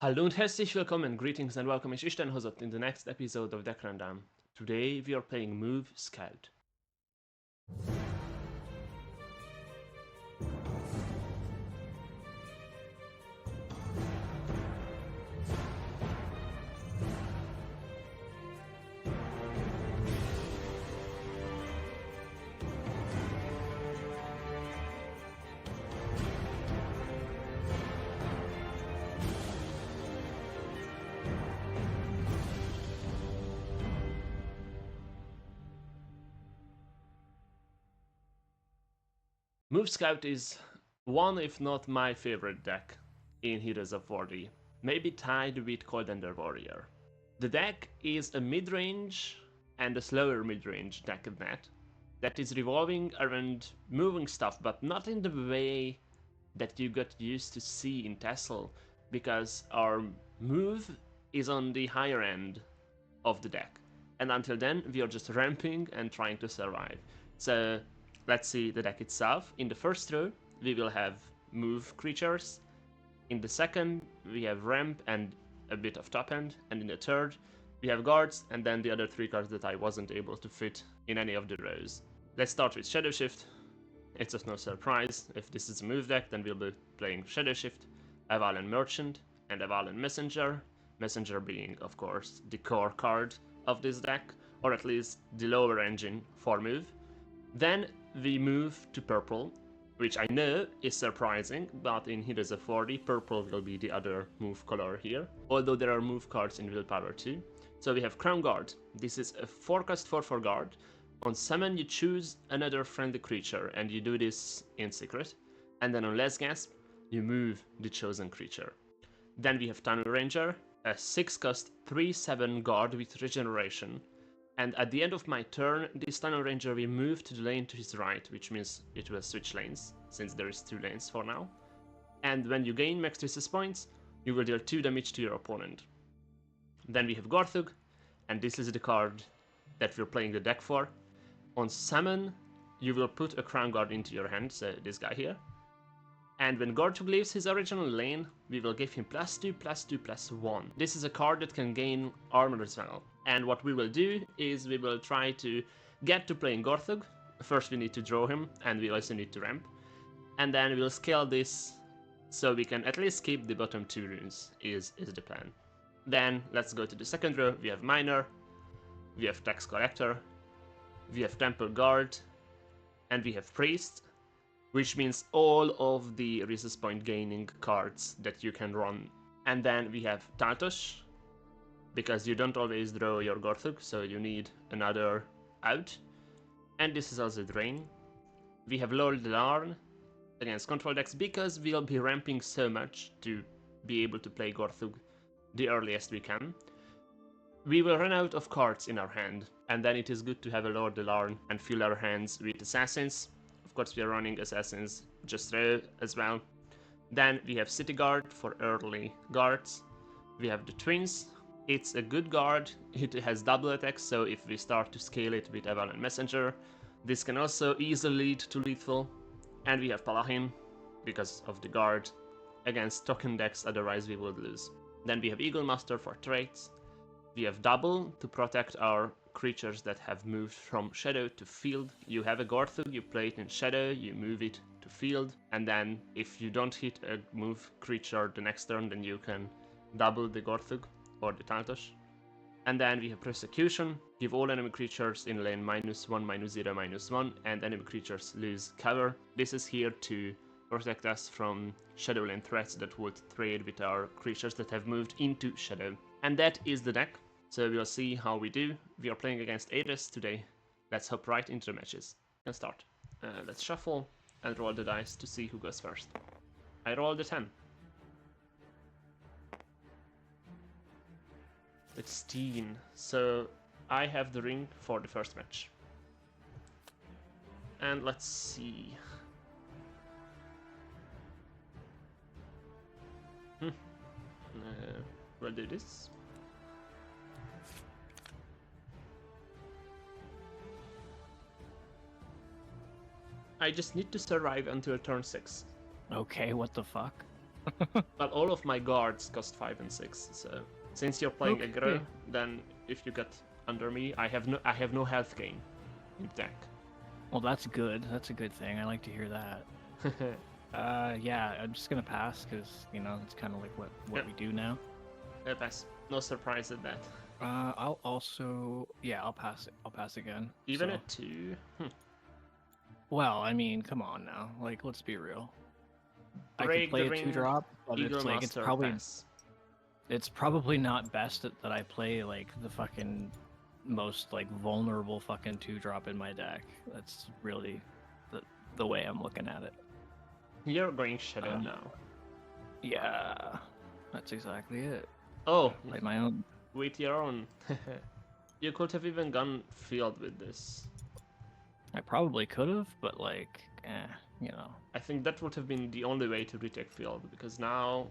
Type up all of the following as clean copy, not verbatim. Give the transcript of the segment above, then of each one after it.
Hallo und herzlich willkommen, greetings and welcome. Ich bin Hosot in the next episode of Deck Rundown. Today we are playing Move Scout. Move Scout is one, if not my favorite deck in Heroes of Vordë, maybe tied with Cold Ender Warrior. The deck is a mid-range and a slower mid-range deck that is revolving around moving stuff, but not in the way that you got used to see in Tassel, because our move is on the higher end of the deck. And until then, we are just ramping and trying to survive. So let's see the deck itself. In the first row, we will have move creatures. In the second, we have ramp and a bit of top end. And in the third, we have guards and then the other three cards that I wasn't able to fit in any of the rows. Let's start with Shadow Shift. It's of no surprise. If this is a move deck, then we'll be playing Shadow Shift, Avalen Merchant, and Avalen Messenger. Messenger being, of course, the core card of this deck, or at least the lower engine for move. Then we move to purple, which I know is surprising, but in Heroes of Vordë, purple will be the other move color here, although there are move cards in Willpower too. So we have Crown Guard. This is a 4-cost 4/4 guard. On summon, you choose another friendly creature, and you do this in secret. And then on Last Gasp, you move the chosen creature. Then we have Tunnel Ranger, a 6-cost 3/7 guard with regeneration. And at the end of my turn, this Tunnel Ranger will move to the lane to his right, which means it will switch lanes, since there is 2 lanes for now. And when you gain max resist points, you will deal 2 damage to your opponent. Then we have Gorthug, and this is the card that we're playing the deck for. On summon, you will put a Crown Guard into your hand, so this guy here. And when Gorthug leaves his original lane, we will give him +2, +2, +1. This is a card that can gain armor as well. And what we will do is we will try to get to playing Gorthug. First we need to draw him, and we also need to ramp. And then we'll scale this so we can at least keep the bottom 2 runes, is the plan. Then let's go to the second row. We have Miner, we have Tax Collector, we have Temple Guard, and we have Priest, which means all of the resist point gaining cards that you can run. And then we have Taltosh, because you don't always draw your Gorthug, so you need another out. And this is also Drain. We have Lord Larn against control decks, because we'll be ramping so much to be able to play Gorthug the earliest we can. We will run out of cards in our hand, and then it is good to have a Lord Larn and fill our hands with assassins. Of course, we are running assassins just row as well. Then we have City Guard for early guards. We have the Twins. It's a good guard. It has double attacks, so if we start to scale it with Avalen Messenger, this can also easily lead to lethal. And we have Palahim, because of the guard, against token decks, otherwise we would lose. Then we have Eagle Master for traits. We have double to protect our creatures that have moved from Shadow to Field. You have a Gorthug, you play it in Shadow, you move it to Field, and then if you don't hit a move creature the next turn, then you can double the Gorthug or the Taltosh. And then we have Persecution. Give all enemy creatures in lane -1, -0, -1, and enemy creatures lose cover. This is here to protect us from Shadowland threats that would trade with our creatures that have moved into Shadow. And that is the deck. So we'll see how we do. We are playing against Ares today. Let's hop right into the matches. Let's start. Let's shuffle and roll the dice to see who goes first. I rolled a 10. 16. So I have the ring for the first match. And let's see. We'll do this. I just need to survive until turn 6. Okay, what the fuck? But all of my guards cost 5 and 6, so since you're playing aggro, then if you get under me, I have no health gain in the deck. Well, that's good. That's a good thing. I like to hear that. Yeah, I'm just gonna pass because you know it's kind of like what Yep. we do now. Pass. No surprise at that. I'll also I'll pass it. I'll pass again. Even so. at 2. Well, I mean, come on now. Like, let's be real. Break I can the play a ring, 2-drop, but Eagle it's like Master, pass. it's probably not best that I play like the fucking most like vulnerable fucking 2-drop in my deck. That's really the way I'm looking at it. You're going Shadow now. Yeah, that's exactly it. Oh, Like my own. with your own. You could have even gone field with this. I probably could have, but like, you know. I think that would have been the only way to retake field, because now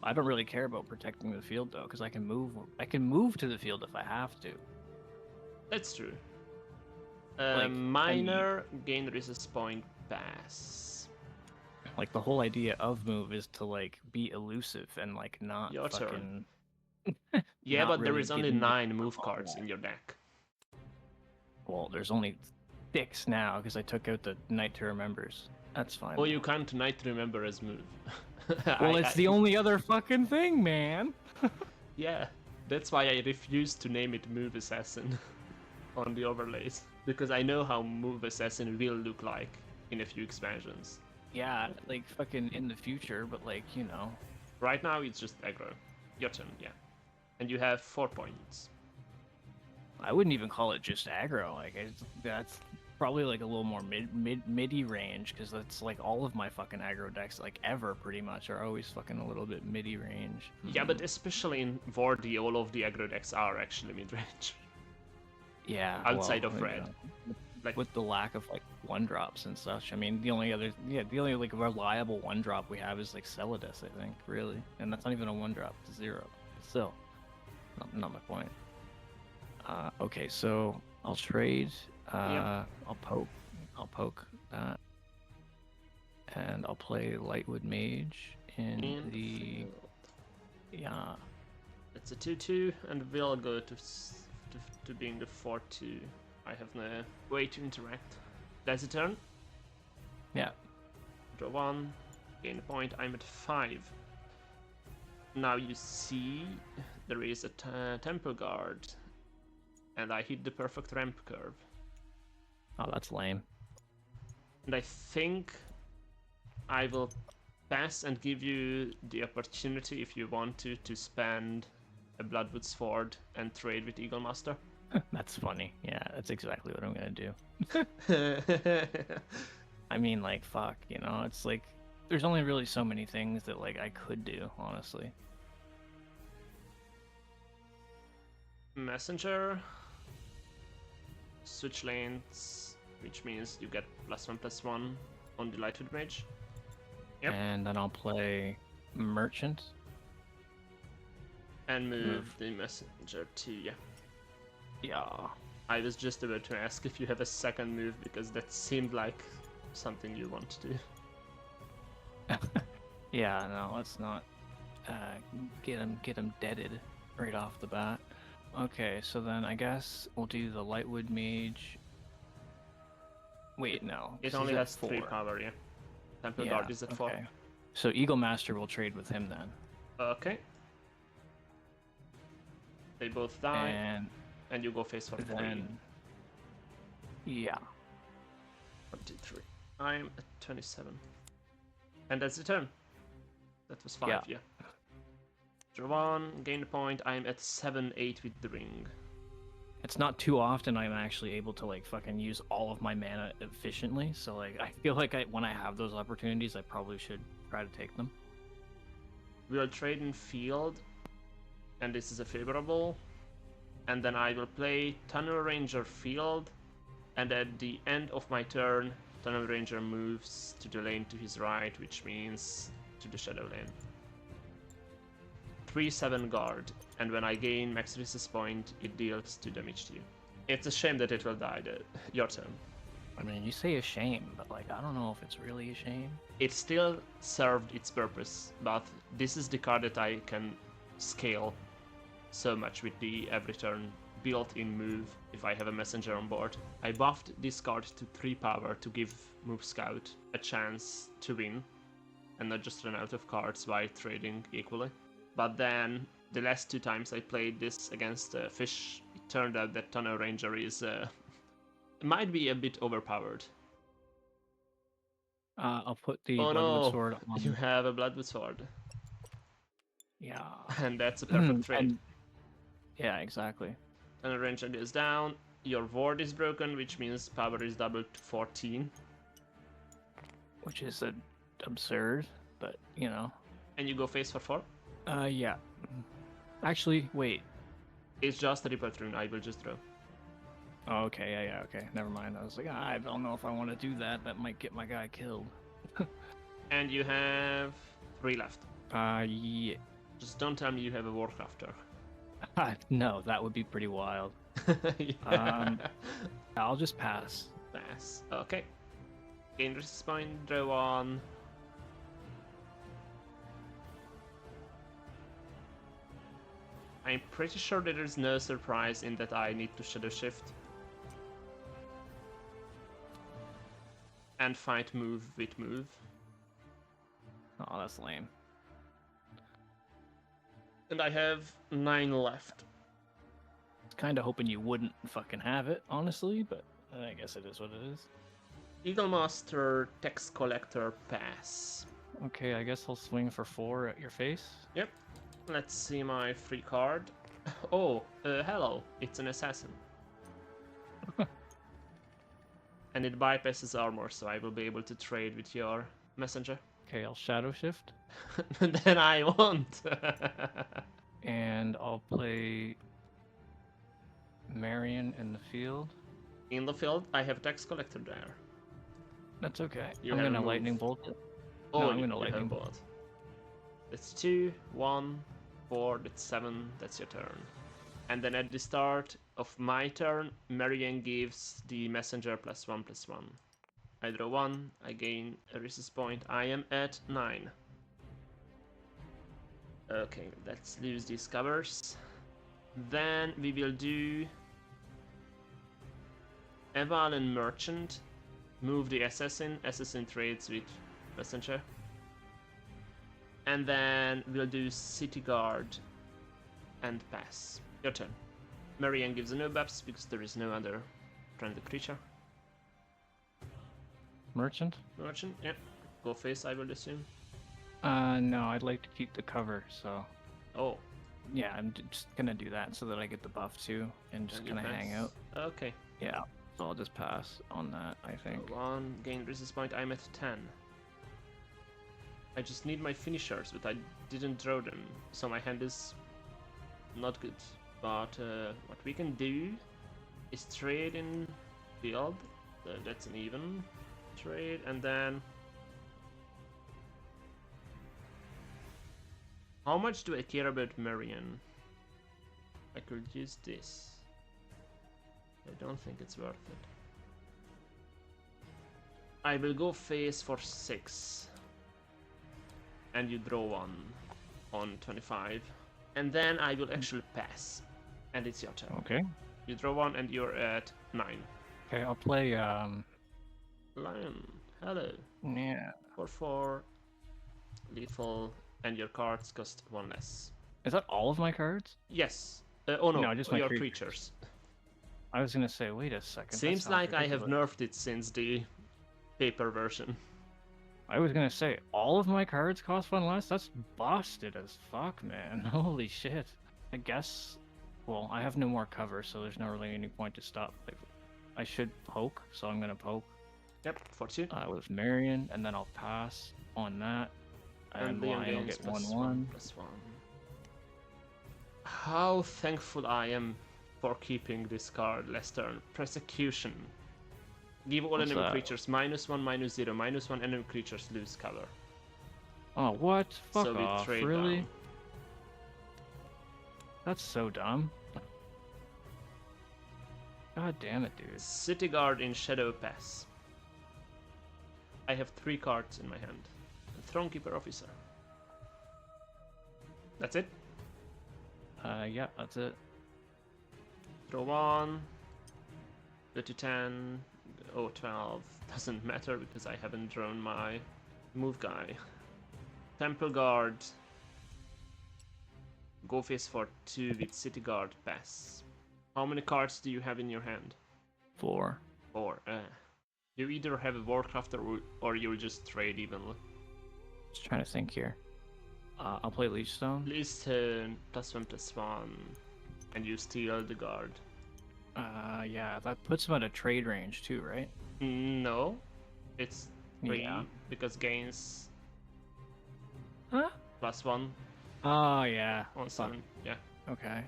I don't really care about protecting the field though, because I can move. I can move to the field if I have to. that's true. Like, Minor gain resist point pass. Like the whole idea of move is to like be elusive and like not Your fucking. turn. Yeah, not but there really is only giving me 9 move all cards that. in your deck. Well, there's only 6 now because I took out the Night to Remembers. That's fine. Oh, you can't Night Remember as move. Well, it's the only other fucking thing, man. Yeah, that's why I refused to name it Move Assassin on the overlays, because I know how Move Assassin will look like in a few expansions. Yeah, like fucking in the future, but like, you know. Right now it's just aggro. Your turn, yeah. And you have 4 points. I wouldn't even call it just aggro. Like that's probably like a little more midi range because that's like all of my fucking aggro decks like ever pretty much are always fucking a little bit midi range. Yeah, but especially in Vordë, all of the aggro decks are actually mid-range. Yeah, Outside well, of red. Like with the lack of like 1-drops and such. I mean, the only like reliable 1-drop we have is like Celadus, I think, really, and that's not even a 1-drop, it's 0. Still, not my point. Okay, so I'll trade. Yep. I'll poke that, and I'll play Lightwood Mage in the. Yeah. It's a 2/2, and we'll go to being the 4/2. I have no way to interact. That's a turn. Yeah. Draw 1, gain a point. I'm at 5. Now you see there is a Temple Guard, and I hit the perfect ramp curve. Oh, that's lame. And I think I will pass and give you the opportunity, if you want to spend a Bloodwood Sword and trade with Eagle Master. That's funny. Yeah, that's exactly what I'm gonna do. I mean, like, fuck, you know, it's like there's only really so many things that like I could do, honestly. Messenger. Switch lanes, which means you get +1/+1 on the Lightwood Mage. Yep. And then I'll play Merchant. And move the Messenger to you. Yeah. I was just about to ask if you have a second move, because that seemed like something you want to do. Yeah, no, let's not get him deaded right off the bat. Okay, so then I guess we'll do the Lightwood Mage. Wait, no. It only has 3 power, yeah. Temple Guard is at 4. So Eagle Master will trade with him then. Okay. They both die, and you go face for 3. Yeah. 1, 2, 3. I'm at 27. And that's the turn. That was 5, yeah. Draw 1, gain a point. I'm at 7/8 with the ring. It's not too often I'm actually able to like fucking use all of my mana efficiently, so like I feel like when I have those opportunities, I probably should try to take them. We'll trade in field, and this is a favorable. And then I will play Tunnel Ranger field, and at the end of my turn, Tunnel Ranger moves to the lane to his right, which means to the Shadow lane. 3/7 guard, and when I gain max resist point, it deals 2 damage to you. It's a shame that it will die. Your turn. I mean, you say a shame, but like, I don't know if it's really a shame. It still served its purpose, but this is the card that I can scale so much with the every turn built-in move if I have a messenger on board. I buffed this card to 3 power to give Move Scout a chance to win and not just run out of cards by trading equally. But then the last 2 times I played this against Fish, it turned out that Tunnel Ranger is might be a bit overpowered. I'll put the Oh Bloodwood no, Sword on. you have a Bloodwood Sword. Yeah. And that's a perfect trade. And... yeah, exactly. Tunnel Ranger is down, your Vordë is broken, which means power is doubled to 14. Which is absurd, but you know. And you go face for 4? Yeah. Actually, wait. It's just a Ripple Rune, I will just draw. Oh, okay, yeah, okay. Never mind. I was like, I don't know if I want to do that. That might get my guy killed. And you have 3 left. Yeah. Just don't tell me you have a Warcrafter. No, that would be pretty wild. Yeah. I'll just pass. Pass. Okay. Gain resist point, draw 1. I'm pretty sure that there's no surprise in that I need to Shadow Shift. And fight move with move. Oh, that's lame. And I have 9 left. Kind of hoping you wouldn't fucking have it, honestly, but I guess it is what it is. Eagle Master, Text Collector, pass. Okay, I guess I'll swing for 4 at your face. Yep. Let's see my free card. Oh, hello. It's an assassin. And it bypasses armor, so I will be able to trade with your messenger. Okay, I'll Shadow Shift. Then I won't. And I'll play Marion in the field. In the field, I have Tax Collector there. That's okay. You I'm have gonna move. Lightning Bolt it. Oh, No, I'm you gonna have Lightning both. That's 2, 1, 4, that's 7, that's your turn. And then at the start of my turn, Marion gives the messenger +1/+1. I draw 1, I gain a resist point, I am at 9. Okay, let's lose these covers. Then we will do Eval and Merchant. Move the Assassin. Assassin trades with Messenger. And then we'll do City Guard and pass. Your turn. Marianne gives a no buffs because there is no other friendly creature. Merchant? Merchant, yeah. Go face, I will assume. No, I'd like to keep the cover, so... Oh. Yeah, I'm just gonna do that so that I get the buff too, and just kind of hang out. Okay. Yeah, so I'll just pass on that, I think. 1, gain resist point, I'm at 10. I just need my finishers, but I didn't draw them, so my hand is not good. But what we can do is trade in field. That's an even trade, and then how much do I care about Marion? I could use this. I don't think it's worth it. I will go face for 6. And you draw 1 on 25. And then I will actually pass. And it's your turn. Okay. You draw 1 and you're at 9. Okay, I'll play, Lion, hello. yeah. 4/4, lethal, and your cards cost 1 less. Is that all of my cards? Yes. Oh no, No, just my your creatures. creatures. I was gonna say, wait a second. that Seems sounds like I have ridiculous. nerfed it since the paper version. I was gonna say, all of my cards cost 1 less? That's busted as fuck, man. Holy shit. I guess, well, I have no more cover, so there's not really any point to stop. Like, I should poke, so I'm gonna poke. Yep, fortune. With Marion, and then I'll pass on that. And Leon Lion will gains get +1, 1/1. +1. How thankful I am for keeping this card last turn. Persecution. Give all What's enemy that? creatures -1, -0, -1 enemy creatures lose cover. Oh, what? Fuck So we off, trade really? down. That's so dumb. God damn it, dude. City Guard in Shadow Pass. I have 3 cards in my hand. A Thronekeeper Officer. That's it? Yeah, that's it. Draw 1. Go to 10. Oh, 12. Doesn't matter because I haven't drawn my move guy. Temple Guard. Go face for 2 with City Guard pass. How many cards do you have in your hand? 4. 4. You either have a Warcraft or you'll just trade evenly. Just trying to think here. I'll play Leechstone. Leechstone, +1/+1, and you steal the guard. Yeah, that puts him at a trade range too, right? No, it's 3 Yeah. because gains Huh? +1 Oh yeah. on 7. Yeah, Okay.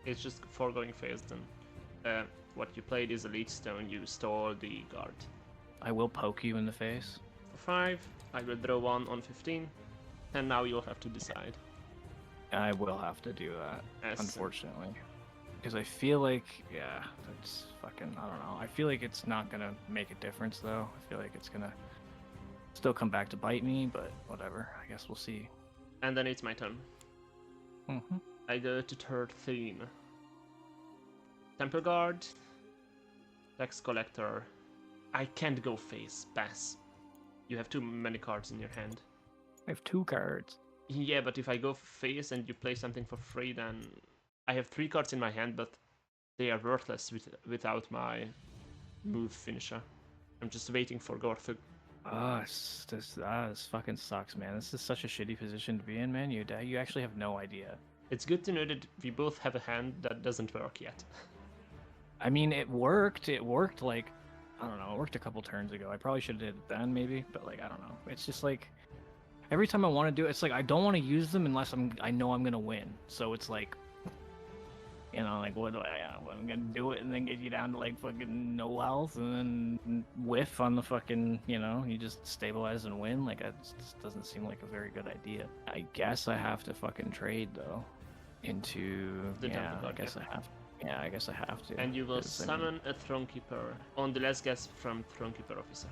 it's just foregoing phase then. What you played is a Leechstone, you stole the guard. I will poke you in the face. For 5, I will draw 1 on 15, and now you'll have to decide. I will have to do that, As- unfortunately. Because I feel like, yeah, that's fucking, I don't know. I feel like it's not gonna make a difference, though. I feel like it's gonna still come back to bite me, but whatever. I guess we'll see. And then it's my turn. Mm-hmm. I go to 13. Temple Guard. Tax Collector. I can't go face. Pass. You have too many cards in your hand. I have 2 cards. Yeah, but if I go face and you play something for free, then I have 3 cards in my hand, but they are worthless without my move finisher. I'm just waiting for Gorthug. This fucking sucks, man. This is such a shitty position to be in, man. You actually have no idea. It's good to know that we both have a hand that doesn't work yet. I mean, it worked. It worked like, I don't know, it worked a couple turns ago. I probably should have did it then, maybe, but like, I don't know. It's just like, every time I want to do it, it's like I don't want to use them unless I know I'm gonna win. So it's like, you know, like what I'm gonna do it and then get you down to like fucking no health and then whiff on the fucking, you know, you just stabilize and win. Like it just doesn't seem like a very good idea. I guess I have to fucking trade though into The yeah. Temple Guard, I guess I have. Yeah, I guess I have to. And you will 'cause, I mean, summon a Thronekeeper on the last guess from Thronekeeper Officer.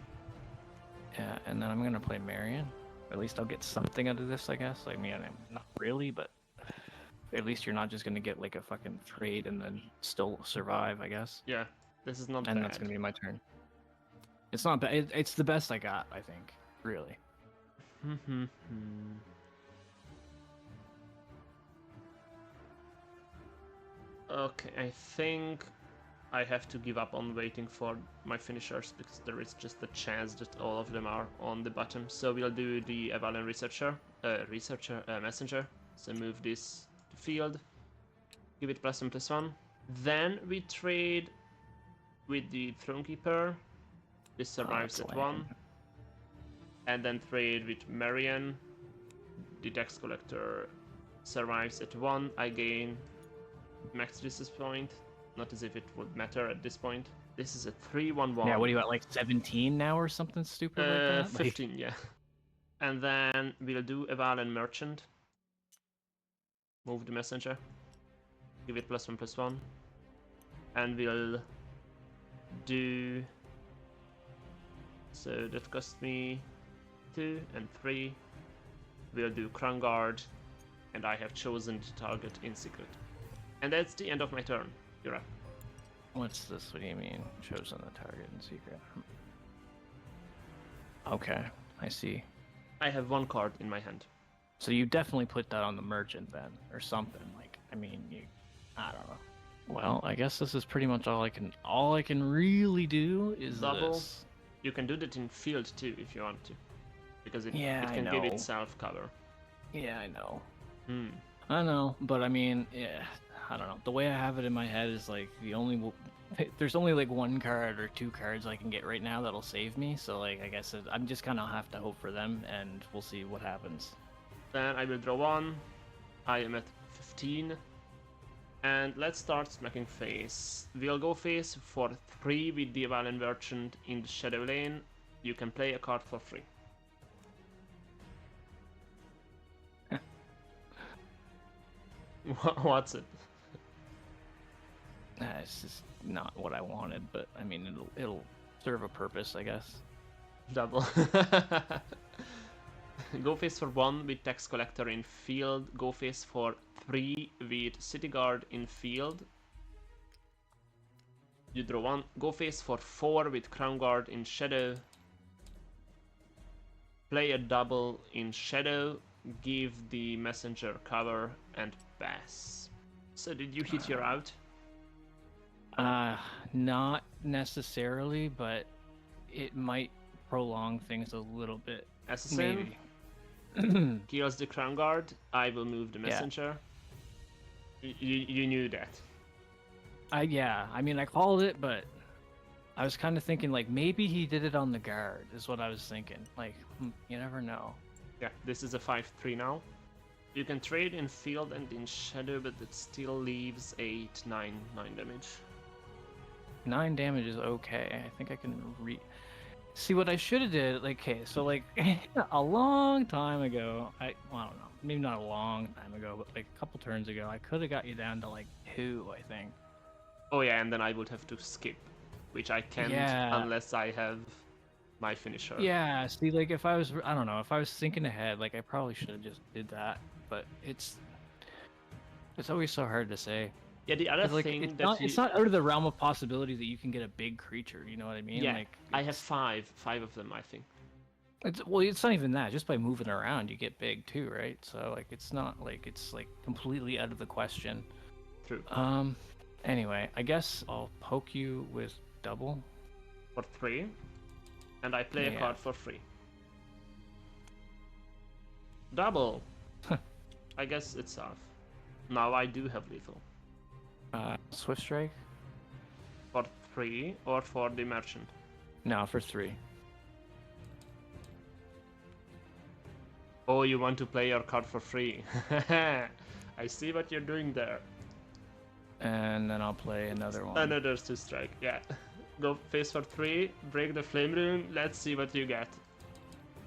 yeah, and then I'm gonna play Marion. At least I'll get something out of this, I guess. I mean, not really, but at least you're not just gonna get like a fucking trade and then still survive, I guess. Yeah, this is not And bad. that's gonna be my turn. It's not bad. It's the best I got, I think. Really. Okay, I think I have to give up on waiting for my finishers because there is just a chance that all of them are on the bottom. So we'll do the Avalon Messenger. So move this to field, give it +1/+1. Then we trade with the Thronekeeper. This survives that's at lame. 1. And then trade with Marion. The Tax Collector survives at 1. I gain max resist point. Not as if it would matter at this point. This is a 3/1/1. Yeah, what do you got, like 17 now or something stupid like that? 15, yeah. And then we'll do Avalon Merchant. Move the messenger. Give it +1/+1. And we'll do... So that cost me 2 and 3. We'll do Crown Guard. And I have chosen the target in secret. And that's the end of my turn. You're up. What's this? What do you mean? Chosen the target in secret. Okay, I see. I have 1 card in my hand. So you definitely put that on the merchant then, or something. Like, I mean, I don't know. Well, I guess this is pretty much all I can really do is Double. this. You can do that in field too if you want to. Because it Yeah, can I give know. itself cover. Yeah, I know. Hmm. I know, but I mean, yeah, I don't know. The way I have it in my head is like there's only like 1 card or 2 cards I can get right now that'll save me. So like, I guess I'm just kind of have to hope for them, and we'll see what happens. Then I will draw 1. I am at 15. And let's start smacking face. We'll go face for 3 with the Avalon Merchant in the Shadow Lane. You can play a card for free. What's it? It's just not what I wanted, but I mean, it'll serve a purpose, I guess. Double. Go face for 1 with tax collector in field. Go face for 3 with city guard in field. You draw 1. Go face for 4 with crown guard in shadow. Play a double in shadow. Give the messenger cover and pass. So did you hit your out? Not necessarily, but it might prolong things a little bit. Assassin Maybe. kills the crown guard. I will move the messenger. Yeah. You knew that. Yeah, I mean, I called it, but I was kind of thinking, like, maybe he did it on the guard, is what I was thinking. Like, you never know. Yeah, this is a 5-3 now. You can trade in field and in shadow, but it still leaves 9 damage. 9 damage is okay. I think I can see what I should have did. Like, okay, so like a long time ago, I don't know, maybe not a long time ago, but like a couple turns ago, I could have got you down to like 2, I think. Oh yeah, and then I would have to skip, which I can't unless I have my finisher. Yeah, see, like if I don't know, if I was thinking ahead, like I probably should have just did that, but it's always so hard to say. Yeah, the other like, thing it's not out of the realm of possibility that you can get a big creature. You know what I mean? Yeah, like, I have 5 of them, I think. It's not even that. Just by moving around, you get big too, right? So like, it's not like it's like completely out of the question. True. Anyway, I guess I'll poke you with double. For 3, and I play a card for free. Double. I guess it's off. Now I do have lethal. Swift strike? For 3 or for the merchant? No, for 3. Oh, you want to play your card for free. I see what you're doing there. And then I'll play another one. Another 2 strike, yeah. Go face for 3, break the flame rune, let's see what you get.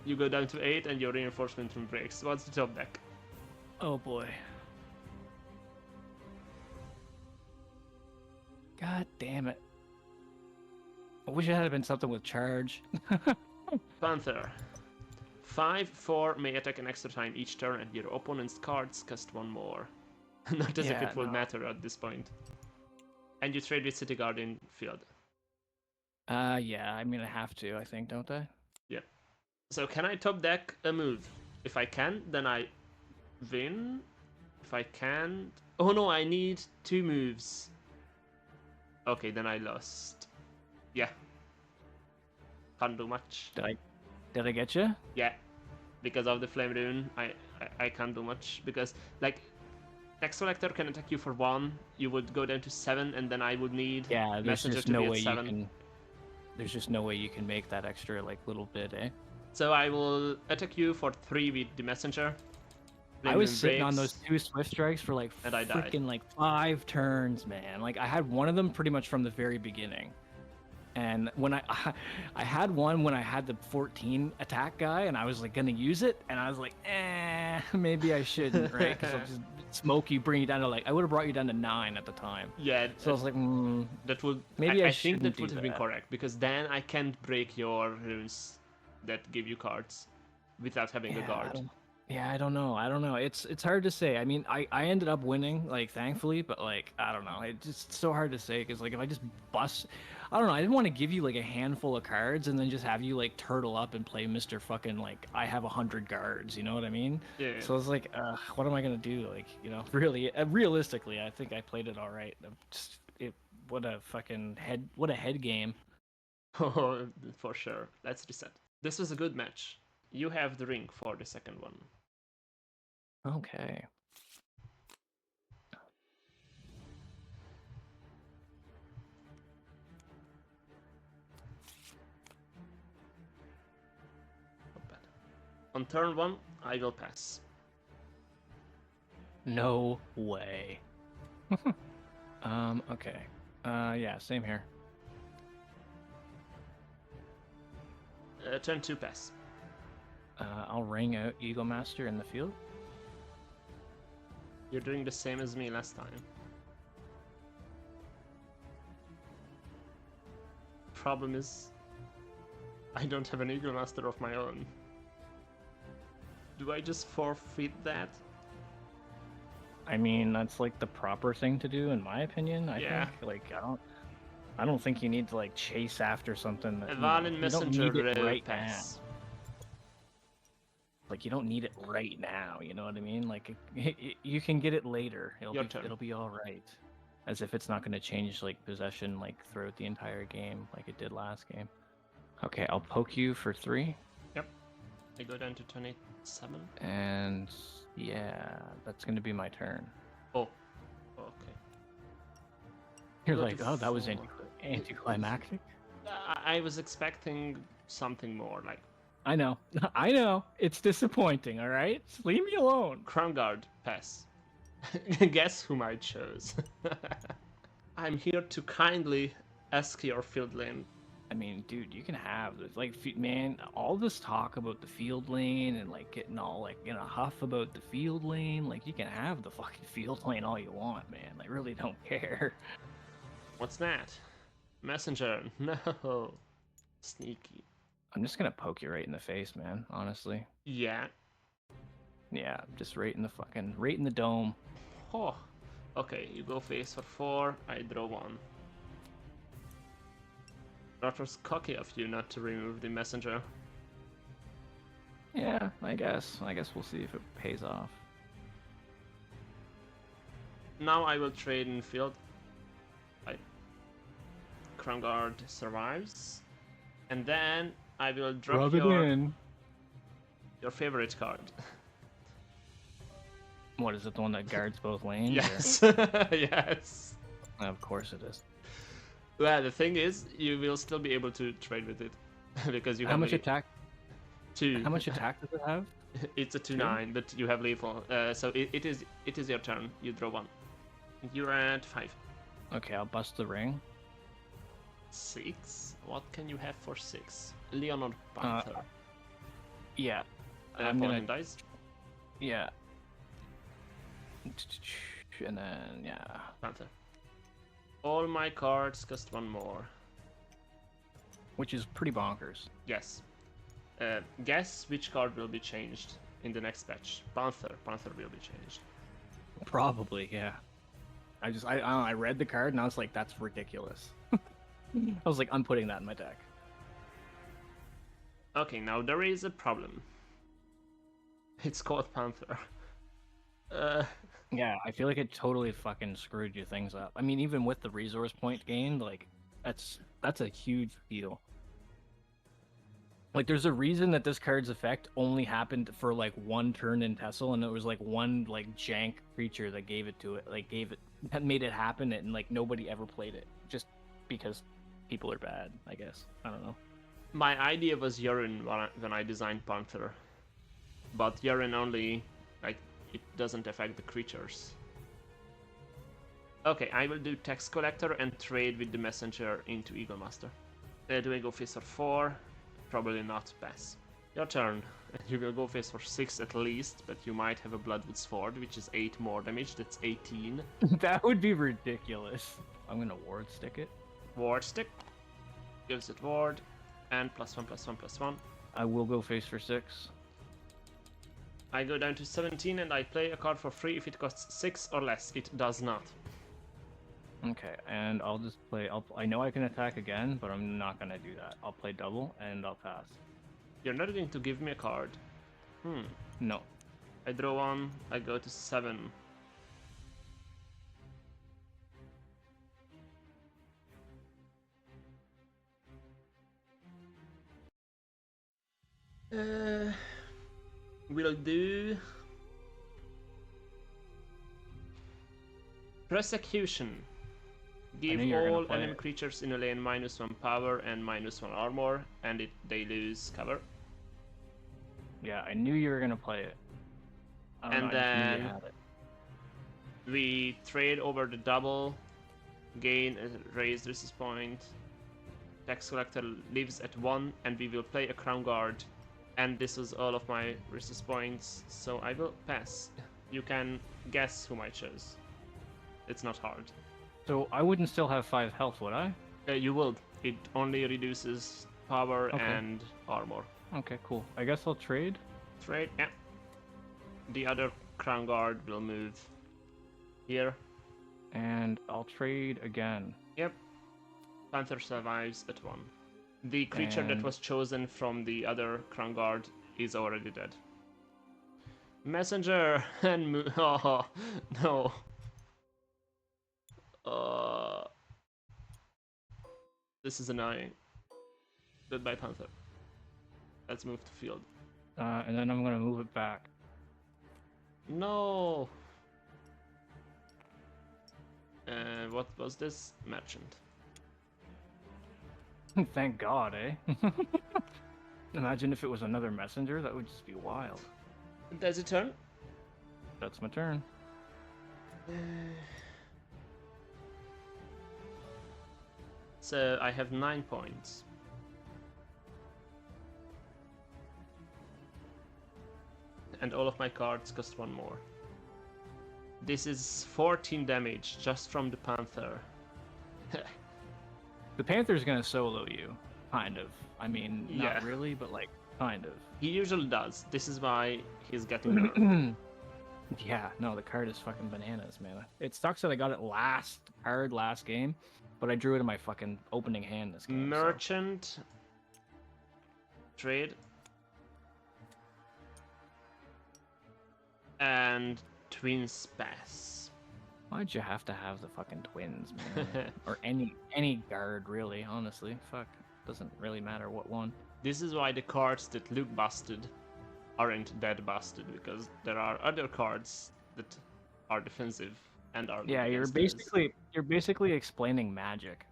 You go down to 8 and your reinforcement rune breaks. What's the top deck? Oh boy. God damn it. I wish it had been something with charge. Panther. 5/4 may attack an extra time each turn and your opponent's cards cost 1 more. Not as if it would matter at this point. And you trade with City Guard in field. Yeah, I mean I have to, I think, don't I? Yeah. So can I top deck a move? If I can, then I win. If I can't... Oh no, I need 2 moves. Okay, then I lost. Yeah. Can't do much. Did I get you? Yeah. Because of the Flame Rune, I can't do much. Because, like, Tax Collector can attack you for 1, you would go down to 7, and then I would need Messenger to be at 7. There's just no way you can make that extra, like, little bit, eh? So I will attack you for 3 with the Messenger. I was sitting on those 2 Swift Strikes for like freaking like 5 turns, man. Like I had one of them pretty much from the very beginning. And when I had one when I had the 14 attack guy and I was like gonna use it and I was like, maybe I shouldn't, right? Because I'll just smoke you, bring you down to like, I would have brought you down to 9 at the time. Yeah. So I was like, that would maybe I think that would have been correct because then I can't break your runes that give you cards without having a guard. Yeah, I don't know. It's hard to say. I mean, I ended up winning, like, thankfully, but, like, I don't know. It's just so hard to say, because, like, if I just bust... I don't know, I didn't want to give you, like, a handful of cards and then just have you, like, turtle up and play Mr. fucking, like, I have 100 guards, you know what I mean? Yeah. So it's like, what am I going to do? Like, you know, really, realistically, I think I played it all right. What a head game. Oh, for sure. Let's reset. This was a good match. You have the ring for the second one. Okay. Not bad. On turn 1, I will pass. No way. Okay. Yeah, same here. Turn 2, pass. I'll ring out Eagle Master in the field. You're doing the same as me last time. Problem is, I don't have an Eagle Master of my own. Do I just forfeit that? I mean, that's like the proper thing to do, in my opinion. I Yeah. think. Like, I don't think you need to like chase after something that Valin you don't Messenger need it right now. pass. Like, you don't need it right now. You know what I mean? Like, you can get it later. It'll be all right. As if it's not going to change like possession like throughout the entire game, like it did last game. Okay, I'll poke you for 3. Yep. I go down to 27. And yeah, that's going to be my turn. Oh. Okay. You're Go like, to oh, that was 4. anticlimactic. I was expecting something more, like I know. I know. It's disappointing, all right? Just leave me alone. Crown Guard pass. Guess whom I chose. I'm here to kindly ask your field lane. I mean, dude, you can have this. Like, man, all this talk about the field lane and like getting all like in a huff about the field lane. Like, you can have the fucking field lane all you want, man. I really don't care. What's that? Messenger. No. Sneaky. I'm just gonna poke you right in the face, man. Honestly. Yeah. Yeah, just right in the dome. Oh. Okay, you go face for 4. I draw 1. That was cocky of you not to remove the messenger. Yeah, I guess. We'll see if it pays off. Now I will trade in field. Crown Guard survives. And then I will drop your favorite card. What is it? The one that guards both lanes? Yes. Yes. Of course it is. Well, the thing is, you will still be able to trade with it because you have How much attack? 2. How much attack does it have? It's a 2/9, but you have lethal. So it is your turn. You draw 1. You're at 5. Okay, I'll bust the ring. 6. What can you have for 6? Leonard Panther. Yeah. I'm gonna dice. Yeah. And then yeah. Panther. All my cards cost 1 more. Which is pretty bonkers. Yes. Guess which card will be changed in the next patch. Panther. Panther will be changed. Probably, yeah. I read the card and I was like, that's ridiculous. I was like, I'm putting that in my deck. Okay, now there is a problem. It's called Panther. Yeah, I feel like it totally fucking screwed your things up. I mean, even with the resource point gained, like, that's a huge deal. Like, there's a reason that this card's effect only happened for, like, 1 turn in Tessel, and it was, like, 1, like, jank creature that gave it to it. Like, that made it happen, and, like, nobody ever played it. Just because people are bad, I guess. I don't know. My idea was Urine when I designed Panther. But Urine only, like, it doesn't affect the creatures. Okay, I will do Tax Collector and trade with the Messenger into Eagle Master. Do I go face for 4? Probably not. Pass. Your turn. You will go face for 6 at least, but you might have a Bloodwood Sword, which is 8 more damage. That's 18. That would be ridiculous. I'm gonna ward stick it. Ward stick. Gives it ward. And +1/+1/+1. I will go face for 6. I go down to 17 and I play a card for free if it costs 6 or less. It does not. Okay, and I'll just play. I know I can attack again, but I'm not gonna do that. I'll play double and I'll pass. You're not going to give me a card. No. I draw 1. I go to 7. We'll do Persecution. Give all enemy creatures in a lane -1 power and -1 armor, and they lose cover. Yeah, I knew you were gonna play it. And then we trade over the double, gain a raised resist point. Tax Collector lives at 1, and we will play a Crown Guard. And this is all of my resist points, so I will pass. You can guess whom I chose. It's not hard. So I wouldn't still have 5 health, would I? You will. It only reduces power Okay. and armor. Okay, cool. I guess I'll trade. Trade, yeah. The other Crown Guard will move here. And I'll trade again. Yep. Panther survives at 1. The creature that And- was chosen from the other Crown Guard is already dead. Messenger and oh no. This is annoying. Goodbye, Panther. Let's move to field. And then I'm gonna move it back. No. What was this? Merchant. Thank God, eh? Imagine if it was another messenger. That would just be wild. Does it turn? That's my turn. So I have 9 points. And all of my cards cost 1 more. This is 14 damage just from the Panther. The Panther's gonna solo you, kind of. I mean, not Yeah. really, but like, kind of. He usually does. This is why he's getting nerfed. Yeah, no, the card is fucking bananas, man. It sucks that I got it last game, but I drew it in my fucking opening hand this game. so- Merchant. Trade. And Twin Spass. Why'd you have to have the fucking twins, man? Or any guard, really, honestly. Fuck. Doesn't really matter what one. This is why the cards that look busted aren't that busted, because there are other cards that are defensive and are Yeah, good you're against those. basically explaining Magic.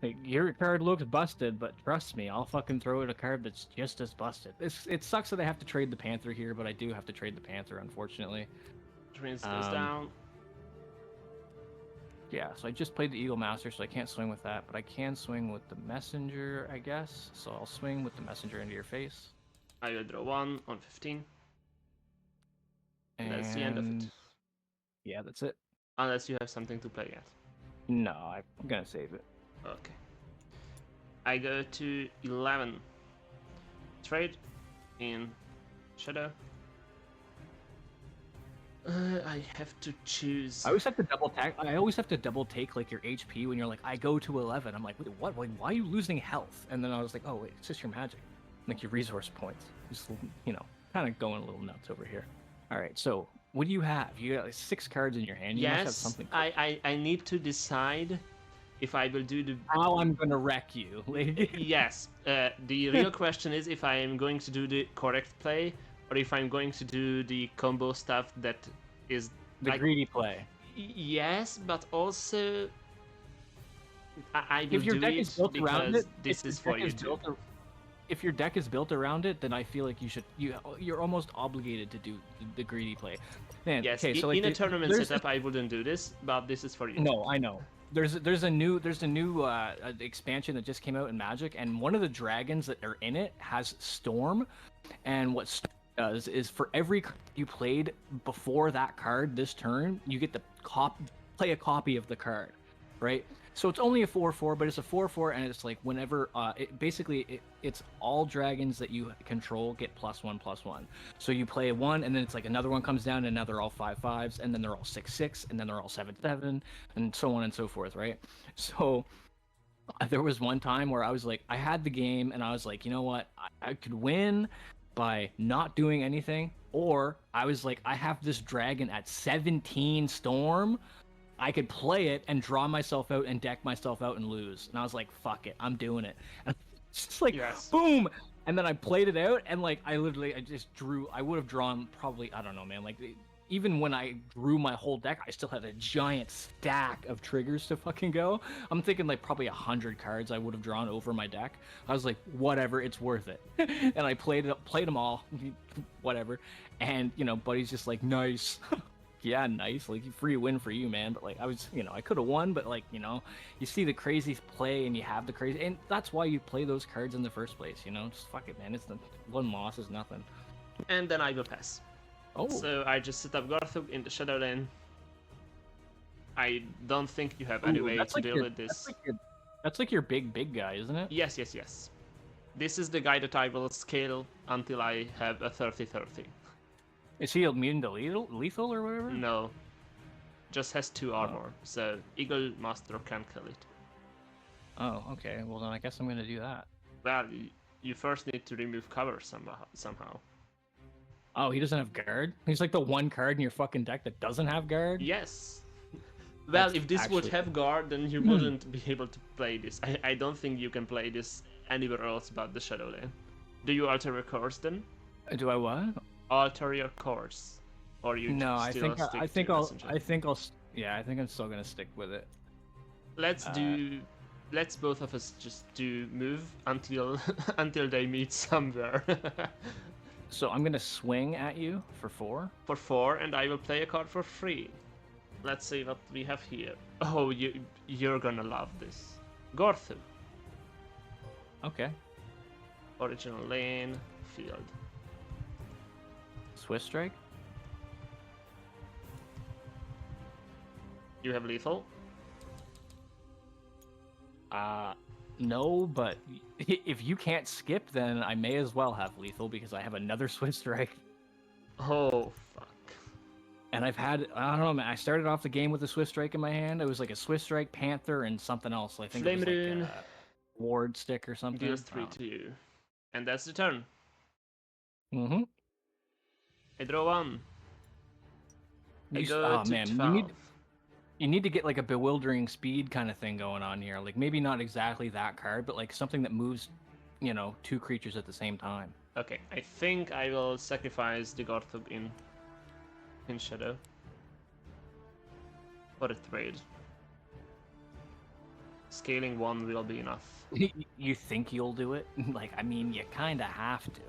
Like, your card looks busted, but trust me, I'll fucking throw it a card that's just as busted. It sucks that I have to trade the Panther here, but I do have to trade the Panther, unfortunately. Twins goes down. Yeah, so I just played the Eagle Master, so I can't swing with that, but I can swing with the Messenger, I guess. So I'll swing with the Messenger into your face. I will draw 1 on 15. And That's the end of it. Yeah, that's it. Unless you have something to play yet. No, I'm gonna save it. Okay. I go to 11. Trade in Shadow. I have to choose. I always have to double take like your HP when you're like, I go to 11. I'm like, wait, what? Why are you losing health? And then I was like, oh wait, it's just your magic, like your resource points. Just kind of going a little nuts over here. All right, so what do you have? You got like 6 cards in your hand. You must have Yes, something. I need to decide if I will do the. How I'm gonna wreck you. Yes. The real question is if I am going to do the correct play or if I'm going to do the combo stuff that is The like, greedy play. Yes, but also I will If your do deck it is built around because it, this is for you too. If your deck is built around it, then I feel like you're almost obligated to do the greedy play. Man, Yes, okay, so like in a tournament there's setup I wouldn't do this, but this is for you. No, I know. There's a new expansion that just came out in Magic, and one of the dragons that are in it has Storm, and what Storm does is for every card you played before that card this turn, you get to play a copy of the card, right? So it's only a 4/4, but it's a 4/4, and it's like whenever it's all dragons that you control get +1/+1. So you play one, and then it's like another one comes down, and now they're all 5/5s, and then they're all 6/6, and then they're all 7/7, and so on and so forth, right? So there was one time where I was like, I had the game, and I was like, you know what, I could win by not doing anything, or I was like, I have this dragon at 17 Storm. I could play it and draw myself out and deck myself out and lose. And I was like, fuck it, I'm doing it. And it's just like, Yes. boom! And then I played it out, and like, I just drew, I would have drawn probably, I don't know, man, like, even when I drew my whole deck, I still had a giant stack of triggers to fucking go. I'm thinking like probably 100 cards I would have drawn over my deck. I was like, whatever, it's worth it. And I played them all, whatever. And, buddy's just like, nice. Yeah, nice, like free win for you, man. But like I was, I could have won, but like, you see the crazy play and you have the crazy, and that's why you play those cards in the first place, just fuck it, man. It's the one loss is nothing. And then I will pass. Oh, So I just set up Garthug in the Shadow Lane. I don't think you have any way that's to like deal with this. That's like your big guy, isn't it? Yes, yes, yes. This is the guy that I will scale until I have a 30-30. Is he immune to lethal or whatever? No, just has 2 armor, so Eagle Master can kill it. Oh, okay. Well, then I guess I'm gonna do that. Well, you first need to remove cover somehow. Oh, he doesn't have guard? He's like the one card in your fucking deck that doesn't have guard? Yes. Well, That's if this would actually- have guard, then you wouldn't be able to play this. I don't think you can play this anywhere else but the Shadow Lane. Do you alter your course then? Do I what? Alter your course, or you No, I still think stick I think to I'll Messenger? I think I'll yeah, I think I'm still gonna stick with it. Let's both of us just do move until until they meet somewhere. So I'm gonna swing at you for 4. For 4, and I will play a card for 3. Let's see what we have here. Oh, you're gonna love this. Gorthu. Okay. Original lane, field. Swiss strike? You have lethal? No, but if you can't skip, then I may as well have lethal because I have another Swiss strike. Oh, fuck. And I don't know, man. I started off the game with a Swiss strike in my hand. It was like a Swiss strike, Panther, and something else. I think Flame it was Rune. like a Ward stick or something. Deals 3 to you. And that's the turn. Mm-hmm. I draw 1. I go to man, 12. you need to get like a bewildering speed kind of thing going on here. Like maybe not exactly that card, but like something that moves, 2 creatures at the same time. Okay, I think I will sacrifice the Gorthug in Shadow. For a trade. Scaling 1 will be enough. You think you'll do it? Like, I mean, you kind of have to.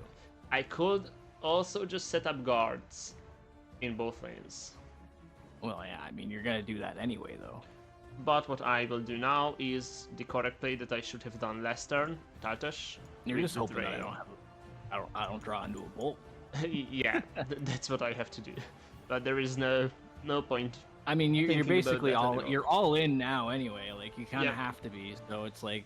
I could also just set up guards in both lanes. Well, yeah, I mean, you're gonna do that anyway, though. But what I will do now is the correct play that I should have done last turn. Tartash. You're with just the hoping that drain. I don't draw into a bolt. Yeah, that's what I have to do. But there is no point. I mean, you're Thinking about basically that anymore. you're all in now anyway. Like you kind of Yeah. have to be. So it's like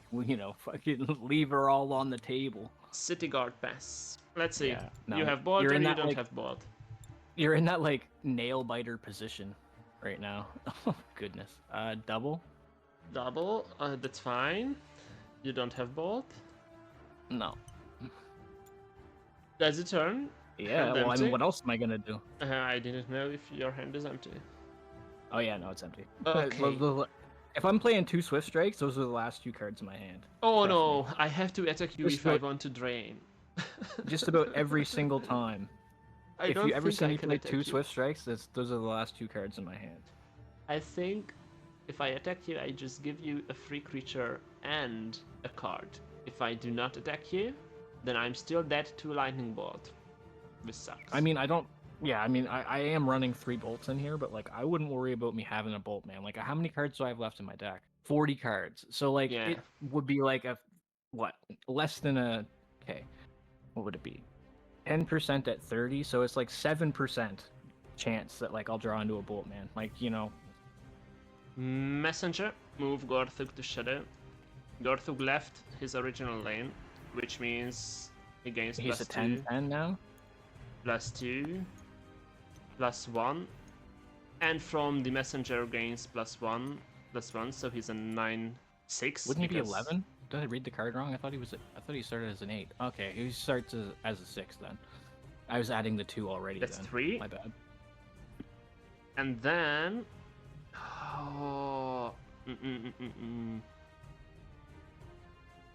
fucking leave her all on the table. City guard pass. Let's see. Yeah, no, You have bolt you're in and you that, don't like- have bolt. You're in that like nail biter position right now. Oh goodness. Double? Double. That's fine. You don't have bolt. No. That's a turn. Yeah. Hand Well, I empty. mean, what else am I gonna do? I didn't know if your hand is empty. Oh yeah, no, it's empty. Okay. If I'm playing 2 Swift Strikes, those are the last 2 cards in my hand. Oh Trust no, I have to attack you Just if I like- want to drain. Just about every single time. I If don't you ever think see I me can play attack 2 you. Swift Strikes, those are the last 2 cards in my hand. I think if I attack you, I just give you a free creature and a card. If I do not attack you, then I'm still dead to lightning bolt. This sucks. I mean, I don't. Yeah, I mean, I am running 3 bolts in here, but like, I wouldn't worry about me having a bolt, man. Like, how many cards do I have left in my deck? 40 cards. So like, Yeah. it would be like less than a. Okay, what would it be? 10% at 30, so it's like 7% chance that like I'll draw into a bolt, man. Like, Messenger, move Gorthug to Shadow. Gorthug left his original lane, which means he gains he's a plus 2, 10/10 now. plus 2, plus 1, and from the Messenger gains +1, so he's a 9/6. Wouldn't he be 11? Did I read the card wrong? I thought he started as an 8. Okay, he starts as a 6 then. I was adding the 2 already. That's then. 3. My bad. And then...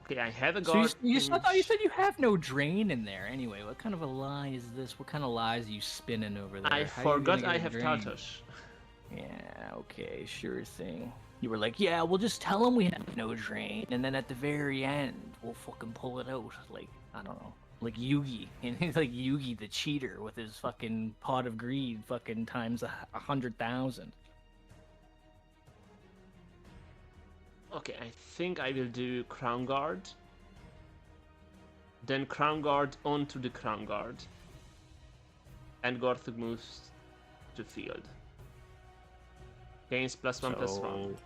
Okay, I have a So guard. I thought you said you have no drain in there. Anyway, what kind of a lie is this? What kind of lies are you spinning over there? I How are you forgot gonna I get a have drain? Tartosh. Yeah, okay, sure thing. You were like, yeah, we'll just tell him we have no drain, and then at the very end, we'll fucking pull it out. Like, I don't know. Like Yugi. And he's like Yugi the cheater with his fucking pot of greed fucking times 100,000. Okay, I think I will do Crown Guard. Then Crown Guard onto the Crown Guard. And Gorthug moves to field. Gains +1/+1.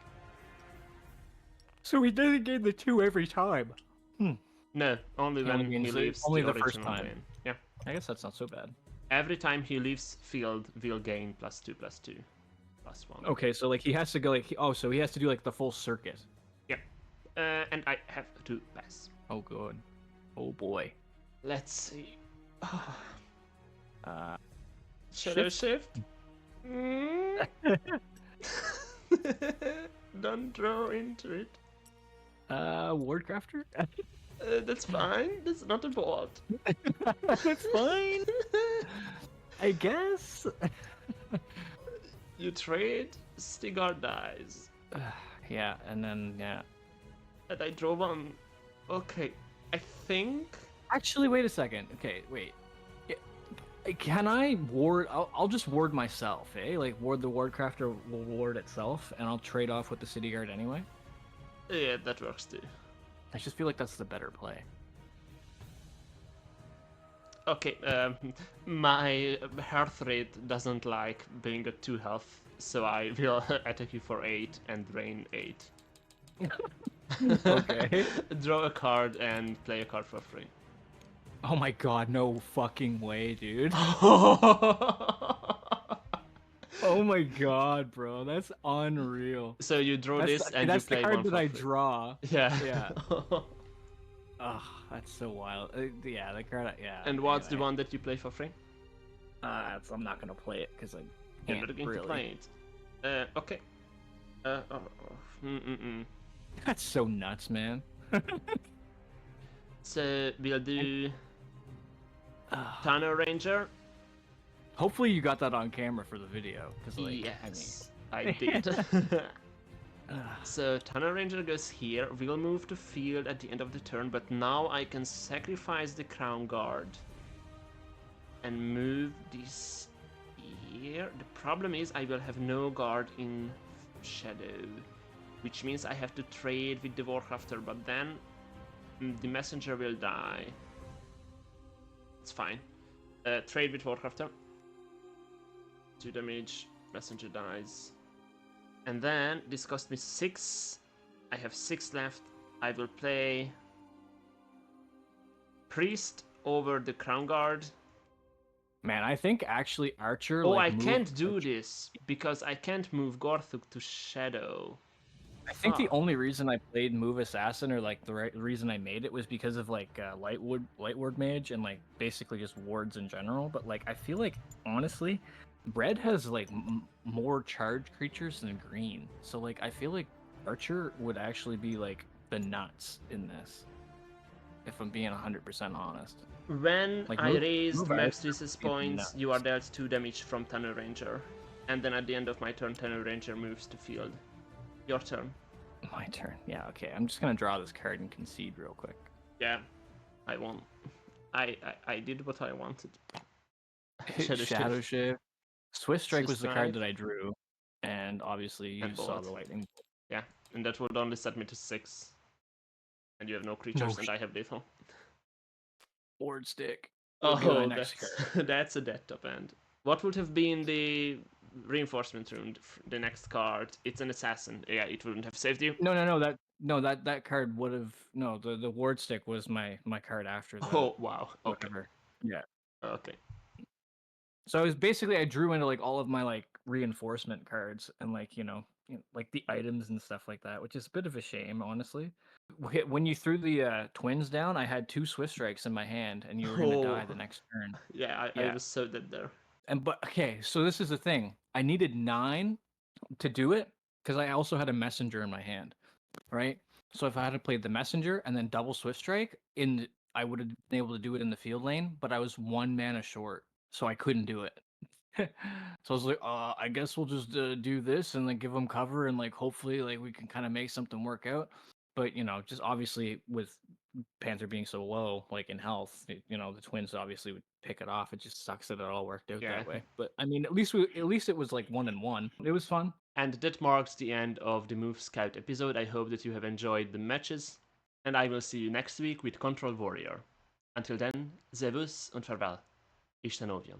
So he doesn't gain the 2 every time. No, only He only when he gains leaves only the the first original time. lane. Yeah. I guess that's not so bad. Every time he leaves field, we'll gain +2/+2, +1. Okay, so like he has to go like so he has to do like the full circuit. Yep. And I have to pass. Oh good. Oh boy. Let's see. Uh, Shadow shift? Mm. Don't draw into it. Wardcrafter? That's fine. That's not a board. That's fine. I guess. You trade, Stigard dies. Yeah, and then yeah. And I draw one. Okay, I think. Actually, wait a second. Okay, wait. Can I ward? I'll just ward myself, eh? Like ward the wardcrafter will ward itself, and I'll trade off with the city guard anyway. Yeah, that works too. I just feel like that's the better play. Okay, my health rate doesn't like being at 2 health, so I will attack you for 8 and drain 8. Okay. Draw a card and play a card for free. Oh my god, no fucking way, dude. Oh my god, bro, that's unreal. So you draw this and that's you play the card one that for I free. draw. Yeah. Yeah. Oh, that's so wild. Yeah, the card. Yeah. And what's the one that you play for free? I'm not gonna play it because I You're can't not going really. to play it. Okay. That's so nuts, man. So we'll do Tunnel Ranger. Hopefully you got that on camera for the video, because like, Yes, I did. So Tunnel Ranger goes here. We'll move to field at the end of the turn, but now I can sacrifice the Crown Guard and move this here. The problem is I will have no guard in Shadow, which means I have to trade with the Warcrafter, but then the Messenger will die. It's fine. Trade with Warcrafter. 2 damage, Messenger dies. And then this cost me 6. I have 6 left. I will play Priest over the Crown Guard. Man, I think actually Archer. Oh, like, I can't do this because I can't move Gorthuk to Shadow. I think the only reason I played Move Assassin, or like the reason I made it, was because of like Light Ward Mage and like basically just wards in general. But like I feel like honestly, Red has like more charged creatures than Green, so like I feel like Archer would actually be like the nuts in this, if I'm being 100% honest. When Like, I move raised max Archer resist would be points, nuts. you are dealt 2 damage from Tunnel Ranger. And then at the end of my turn, Tunnel Ranger moves to field. Your turn. My turn. Yeah, okay. I'm just gonna draw this card and concede real quick. Yeah, I won. I did what I wanted. Shadow Shift. Swift Strike was the Strike. card that I drew, and obviously you And saw bullet. the lightning. Yeah, and that would only set me to 6. And you have no creatures, and I have lethal. Board Stick. Oh, next that's, that's a dead top end. What would have been the reinforcement rune, the next card? It's an assassin. Yeah, it wouldn't have saved you. That card would have the Ward Stick was my card after the Oh, wow. Okay. whatever. Yeah. Okay. So it was basically I drew into like all of my like reinforcement cards and like like the items and stuff like that, which is a bit of a shame, honestly. When you threw the twins down, I had 2 Swift Strikes in my hand, and you were gonna die the next turn. Yeah, I was so dead there. But okay, so this is the thing. I needed 9 to do it because I also had a messenger in my hand, right? So if I had played the messenger and then double Swift Strike, I would have been able to do it in the field lane, but I was 1 mana short, so I couldn't do it. So I was like, I guess we'll just do this and like give them cover and like hopefully like we can kind of make something work out. But just obviously with Panther being so low, like in health, the twins obviously would pick it off. It just sucks that it all worked out that way. But I mean, at least it was like 1-1. It was fun. And that marks the end of the Move Scout episode. I hope that you have enjoyed the matches, and I will see you next week with Control Warrior. Until then, Servus und Farewell. Isten Ovion.